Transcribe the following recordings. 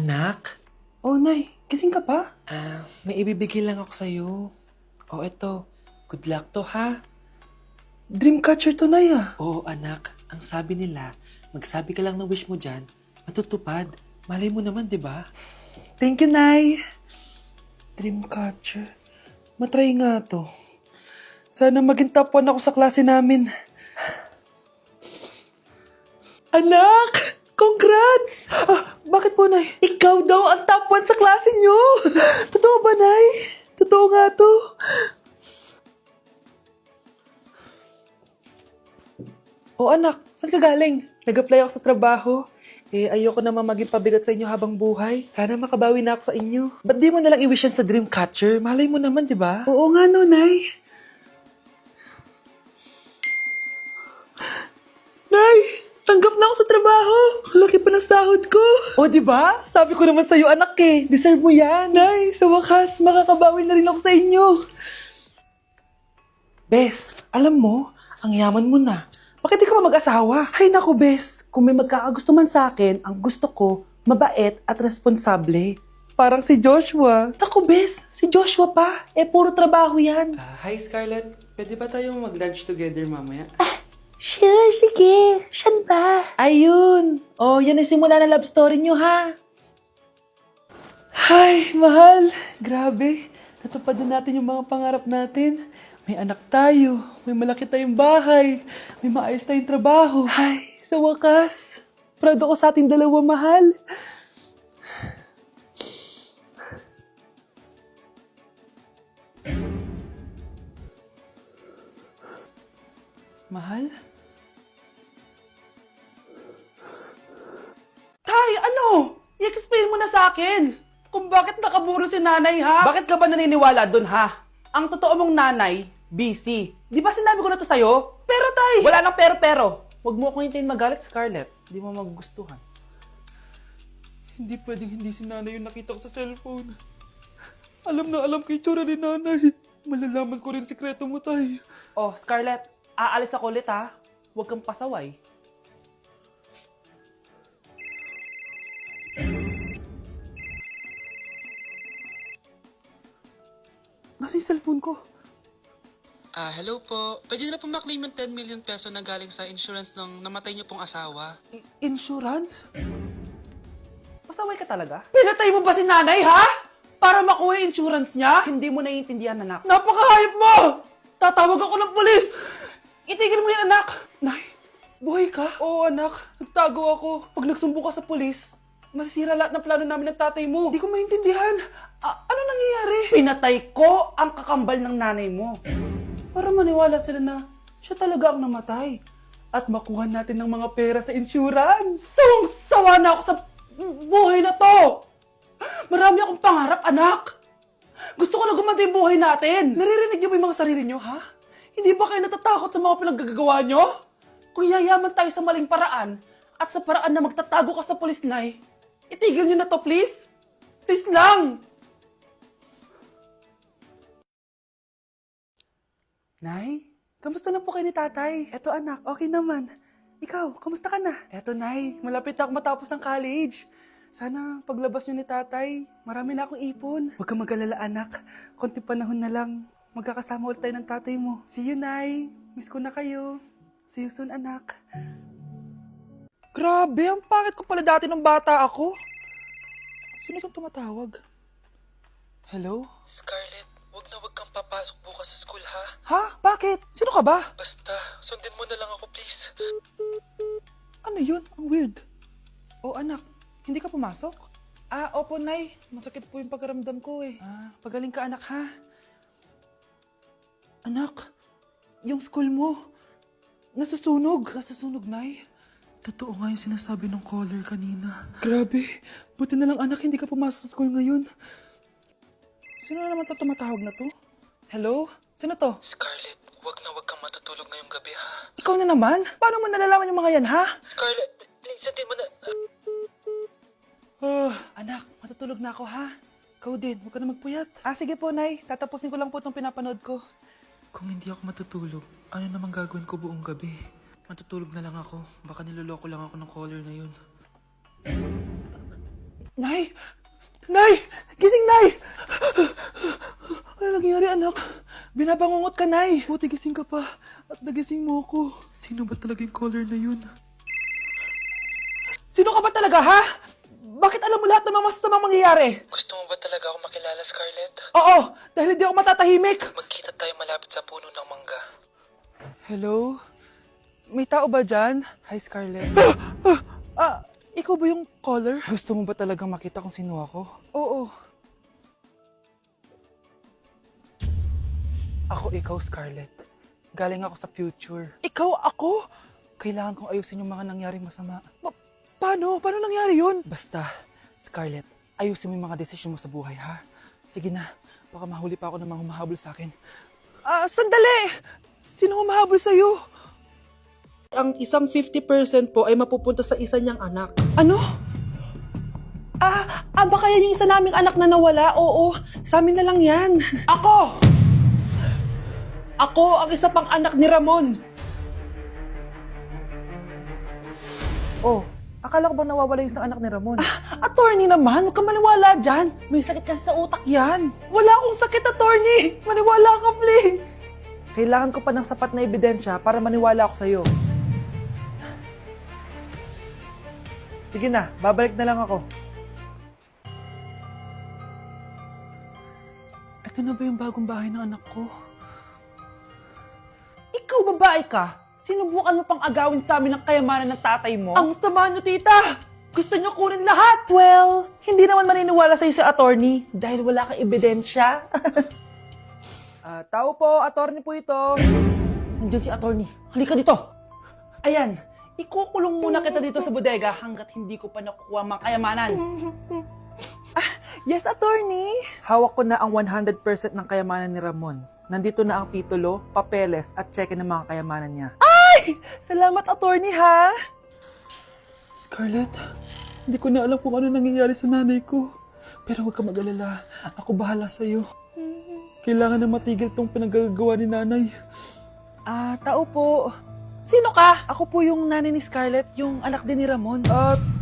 Anak? Oh, Nay. Gising ka pa? May ibibigay lang ako sa'yo. Oh, eto. Good luck to, ha? Dreamcatcher to, Nay, ah. Oo, anak. Ang sabi nila, magsabi ka lang ng wish mo dyan, matutupad. Malay mo naman, di ba? Thank you, Nay. Dreamcatcher. Matry nga to. Sana maging top 1 ako sa klase namin. Anak! Congrats! Bakit po, Nay? Ikaw daw ang top 1 sa klase nyo! Totoo ba, Nay? Totoo nga to. Oh, anak, saan ka galing? Nag-apply ako sa trabaho. Ayoko naman maging pabigat sa inyo habang buhay. Sana makabawi na ako sa inyo. Ba't di mo nalang i-wish yan sa Dreamcatcher? Malay mo naman, di ba? Oo nga, no, Nay. Nay! Tanggap na ako sa trabaho! Ang laki pa ng sahod ko! O, di ba? Sabi ko naman sa'yo, anak eh. Deserve mo yan. Nay, sa wakas, makakabawi na rin ako sa inyo. Bes, alam mo, ang yaman mo na. Bakit di ka pa mag-asawa? Ay naku, Bes. Kung may magkakagusto man sa akin, ang gusto ko, mabait at responsable. Parang si Joshua. Naku, Bes. Si Joshua pa. Puro trabaho yan. Hi, Scarlett. Pwede ba tayong mag-lunch together mamaya? Sure, sige. Siyan ba? Ayun. Oh, yan ang simula na love story nyo, ha? Ay, mahal. Grabe. Natupad na natin yung mga pangarap natin. May anak tayo. May malaki tayong bahay. May maayos tayong trabaho. Ay, sa wakas. Proud ako sa ating dalawa, mahal. Mahal? Tay, ano? I-explain mo na sa akin. Kung bakit nakaburo si nanay, ha? Bakit ka ba naniniwala dun, ha? Ang totoo mong nanay, busy. Di ba sinabi ko na to sa'yo? Pero, tay! Wala nang pero-pero. Huwag mo akong hintayin magalit, Scarlett. Di mo magugustuhan. Hindi pwedeng hindi si nanay yung nakita ko sa cellphone. Alam na alam ko yung tsura ni nanay. Malalaman ko rin sikreto mo, tay. Oh, Scarlett, aalis ako ulit, ha? Huwag kang pasaway. Nasa yung cellphone ko? Hello po. Pwede na po maklaim yung 10 million peso na galing sa insurance ng namatay niyo pong asawa. Insurance? Pasaway ka talaga? Pinatay mo ba si nanay, ha? Para makuha yung insurance niya? Hindi mo naiintindihan, anak. Napakahayop mo! Tatawag ako ng pulis! Itigil mo yan, anak! Nay, buhay ka? Oo, anak. Nagtago ako. Pag nagsumbong ka sa pulis, masisira lahat ng plano namin ng tatay mo. Hindi ko maintindihan. Ano nangyayari? Pinatay ko ang kakambal ng nanay mo. Para maniwala sila na siya talaga ang namatay. At makuha natin ng mga pera sa insurance. Sawang-sawa na ako sa buhay na to! Marami akong pangarap, anak! Gusto ko na gumanda yung buhay natin! Naririnig niyo ba yung mga sarili niyo, ha? Hindi ba kayo natatakot sa mga pinaggagawa niyo? Kung yayaman tayo sa maling paraan at sa paraan na magtatago ka sa pulis, Nay, itigil niyo na to, please! Please lang! Nay, kamusta na po kayo ni tatay? Eto anak, okay naman. Ikaw, kamusta ka na? Eto Nay, malapit na ako matapos ng college. Sana paglabas niyo ni tatay, marami na akong ipon. Huwag kang mag-alala anak, konti panahon na lang. Magkakasama ulit tayo ng tatay mo. See you, Nay. Miss ko na kayo. See you soon, anak. Grabe, ang pangit ko pala dati ng bata ako. Sino itong tumatawag? Hello? Scarlett, wag kang papasok bukas sa school, ha? Ha? Bakit? Sino ka ba? Basta, sundin mo na lang ako, please. Ano yun? Ang weird. Oh, anak. Hindi ka pumasok? Opo, Nay. Masakit po yung pagkaramdam ko eh. Pagaling ka, anak, ha? Anak, yung school mo, nasusunog. Nasusunog, Nay? Totoo nga yung sinasabi ng caller kanina. Grabe. Buti na lang, anak, hindi ka pumasok sa school ngayon. Sino na naman tumatawag na to? Hello? Sino to? Scarlett, wag kang matutulog ngayong gabi, ha? Ikaw na naman? Paano mo nalalaman yung mga yan, ha? Scarlett, please, sundin mo na... Anak, matutulog na ako, ha? Ikaw din, huwag ka na magpuyat. Sige po, Nay. Tatapusin ko lang po itong pinapanood ko. Kung hindi ako matutulog, ano namang gagawin ko buong gabi? Matutulog na lang ako. Baka niloloko lang ako ng caller na yun. Nay! Nay! Gising, Nay! Ano nangyari, anak? Binabangungot ka, Nay. Buti gising ka pa. At nagising mo ako. Sino ba talaga yung caller na yun? Sino ka ba talaga, ha? Bakit alam mo lahat ng mga masasamang mangyayari? Gusto mo ba talaga ako makilala, Scarlett? Oo, dahil hindi ako matatahimik. Magkita tayo malapit sa puno ng mangga. Hello? May tao ba dyan? Hi, Scarlett. Ikaw ba yung caller? Gusto mo ba talagang makita kung sino ako? Oo. Ako ikaw, Scarlett. Galing ako sa future. Ikaw ako? Kailangan kong ayusin yung mga nangyaring masama. Paano? Paano nangyari yun? Basta, Scarlett, ayusin mo yung mga desisyon mo sa buhay, ha? Sige na, baka mahuli pa ako ng mga humahabol sa akin. Sandali! Sino humahabol sa'yo? Ang isang 50% po ay mapupunta sa isa niyang anak. Ano? Baka yan yung isa naming anak na nawala? Oo, sa amin na lang yan. Ako! Ako ang isa pang anak ni Ramon. Oh, akala ko bang nawawala yung isang anak ni Ramon? Attorney naman, huwag ka maniwala dyan. May sakit kasi sa utak yan. Wala akong sakit, attorney. Maniwala ka, please. Kailangan ko pa ng sapat na ebidensya para maniwala ako sa'yo. Sige na, babalik na lang ako. Ito na ba yung bagong bahay ng anak ko? Ikaw, babae ka? Sinubukan mo pang agawin sa amin ang kayamanan ng tatay mo? Ang sama nyo, tita! Gusto nyo kunin lahat! Well, hindi naman maniniwala sa'yo si attorney dahil wala kang ebidensya. Tao po, attorney po ito. Nandiyan si attorney. Halika dito. Ayan, ikukulong muna kita dito sa bodega hanggat hindi ko pa nakukuha mga kayamanan. Yes, attorney. Hawak ko na ang 100% ng kayamanan ni Ramon. Nandito na ang titulo, papeles at cheque ng mga kayamanan niya. Ay! Salamat, attorney, ha? Scarlett, hindi ko na alam kung ano nangyayari sa nanay ko. Pero huwag ka mag-alala. Ako bahala sa'yo. Kailangan na matigil tong pinagagawa ni nanay. Tao po. Sino ka? Ako po yung nanay ni Scarlett, yung anak din ni Ramon.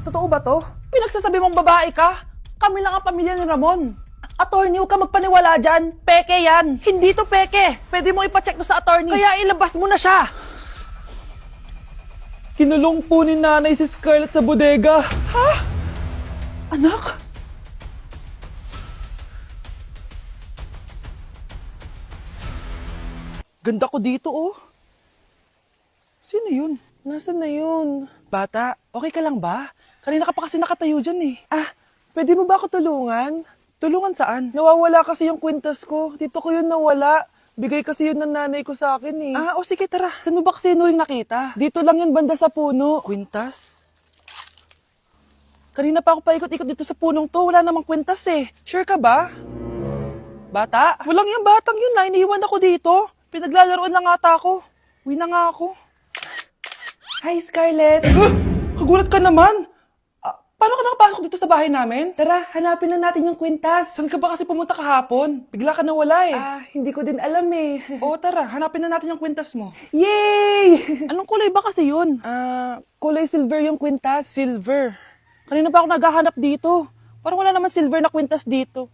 Totoo ba to? Pinagsasabi mong babae ka? Kami lang ang pamilya ni Ramon. Attorney, huwag ka magpaniwala dyan. Peke yan. Hindi to peke. Pwede mo ipacheck to sa attorney. Kaya ilabas mo na siya. Kinulong po ni nanay si Scarlett sa bodega. Ha? Anak? Ganda ko dito, oh. Sino yun? Nasaan na yun? Bata, okay ka lang ba? Kanina ka pa kasi nakatayo dyan, eh. Pwede mo ba ako tulungan? Tulungan saan? Nawawala kasi yung kwintas ko. Dito ko yun nawala. Bigay kasi yun ng nanay ko sa akin, eh. Sige, tara. Saan mo ba kasi yun uling nakita? Dito lang yun, banda sa puno. Kwintas? Kanina pa ako paikot-ikot dito sa punong to. Wala namang kwintas, eh. Sure ka ba? Bata? Walang yung batang yun, na. Iniwan ako dito. Pinaglalaroan lang ata ako. Uwi na nga ako. Hi, Scarlett. Kagulat ka naman. Paano ka nakapasok dito sa bahay namin? Tara, hanapin na natin yung kwintas. Saan ka ba kasi pumunta kahapon? Bigla ka nawala, eh. Hindi ko din alam, eh. Oo, tara, hanapin na natin yung kwintas mo. Yay! Anong kulay ba kasi yun? Kulay silver yung kwintas. Silver. Kanina pa ako naghahanap dito. Parang wala naman silver na kwintas dito.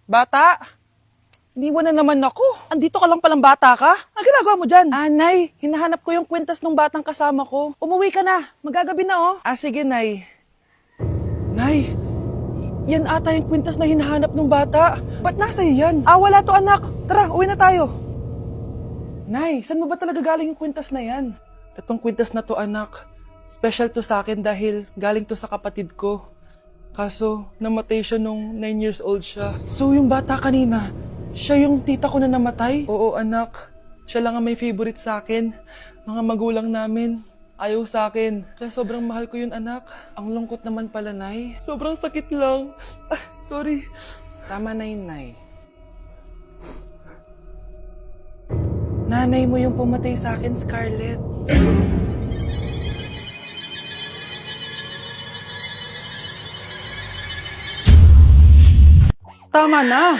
Bata? Iniwan na naman ako. Andito ka lang palang bata ka? Ang ginagawa mo dyan? Nay, hinahanap ko yung kwintas ng batang kasama ko. Umuwi ka na. Magagabi na, oh. Sige, Nay. Nay, yan ata yung kwintas na hinahanap ng bata. Ba't nasa iyo yan? Wala to, anak. Tara, uwi na tayo. Nay, saan mo ba talaga galing yung kwintas na yan? Itong kwintas na to, anak, special to sa akin dahil galing to sa kapatid ko. Kaso, namatay siya nung 9 years old siya. So, yung bata kanina, siya yung tita ko na namatay? Oo, anak. Siya lang ang may favorite sa akin. Mga magulang namin, ayaw sa akin. Kaya sobrang mahal ko yun, anak. Ang lungkot naman pala, Nay. Sobrang sakit lang. Sorry. Tama na yun, Nay. Nanay mo yung pumatay sa akin, Scarlett. Tama na.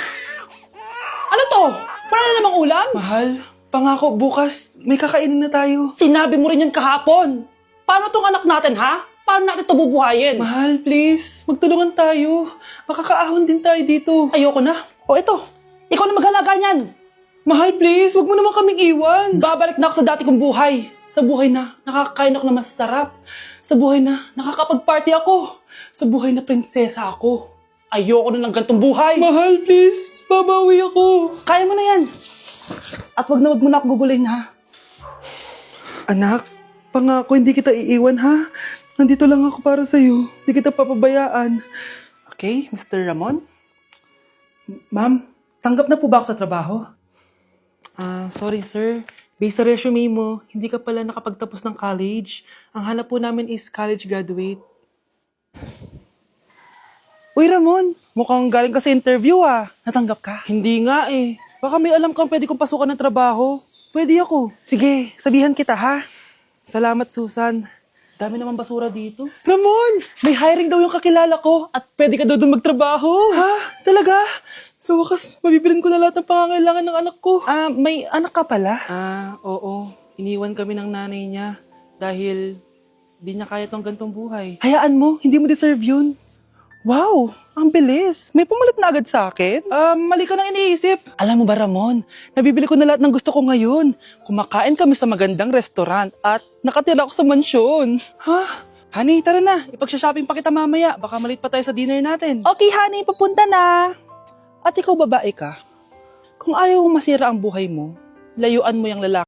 Ano to? Wala na namang ulam? Mahal, pangako bukas may kakainin na tayo. Sinabi mo rin yan kahapon. Paano tong anak natin, ha? Paano natin ito bubuhayin? Mahal, please. Magtulungan tayo. Makakaahon din tayo dito. Ayoko na. O ito, ikaw na maghalaga niyan. Mahal, please. Huwag mo naman kaming iwan. Babalik na ako sa dati kong buhay. Sa buhay na nakakakain ako na masarap. Sa buhay na nakakapag-party ako. Sa buhay na prinsesa ako. Ayoko na ng gantong buhay. Mahal, please. Babawi ako. Kaya mo na yan. At wag na ako gugulin, ha? Anak, pangako hindi kita iiwan, ha? Nandito lang ako para sa'yo. Hindi kita papabayaan. Okay, Mr. Ramon? Ma'am, tanggap na po ba ako sa trabaho? Sorry sir. Based sa resume mo, hindi ka pala nakapagtapos ng college. Ang hanap po namin is college graduate. Uy, Ramon, mukhang galing ka sa interview, ah. Natanggap ka? Hindi nga, eh. Baka may alam kang pwede kong pasukan ng trabaho. Pwede ako. Sige, sabihan kita ha. Salamat Susan. Dami naman basura dito. Ramon, may hiring daw yung kakilala ko at pwede ka daw doon magtrabaho. Ha? Talaga? Sa wakas, mabibilin ko na lahat ng pangangailangan ng anak ko. May anak ka pala? Oo. Iniwan kami ng nanay niya dahil di niya kaya tong gantong buhay. Hayaan mo, hindi mo deserve yun. Wow, ang bilis. May pumalit na agad sa akin? Mali ka nang iniisip. Alam mo ba, Ramon, nabibili ko na lahat ng gusto ko ngayon. Kumakain kami sa magandang restaurant at nakatira ako sa mansyon. Ha? Honey, tara na. Ipag-shopping pa kita mamaya. Baka malit pa tayo sa dinner natin. Okay honey, papunta na. At ikaw babae ka, kung ayaw mong masira ang buhay mo, layuan mo yung lalaki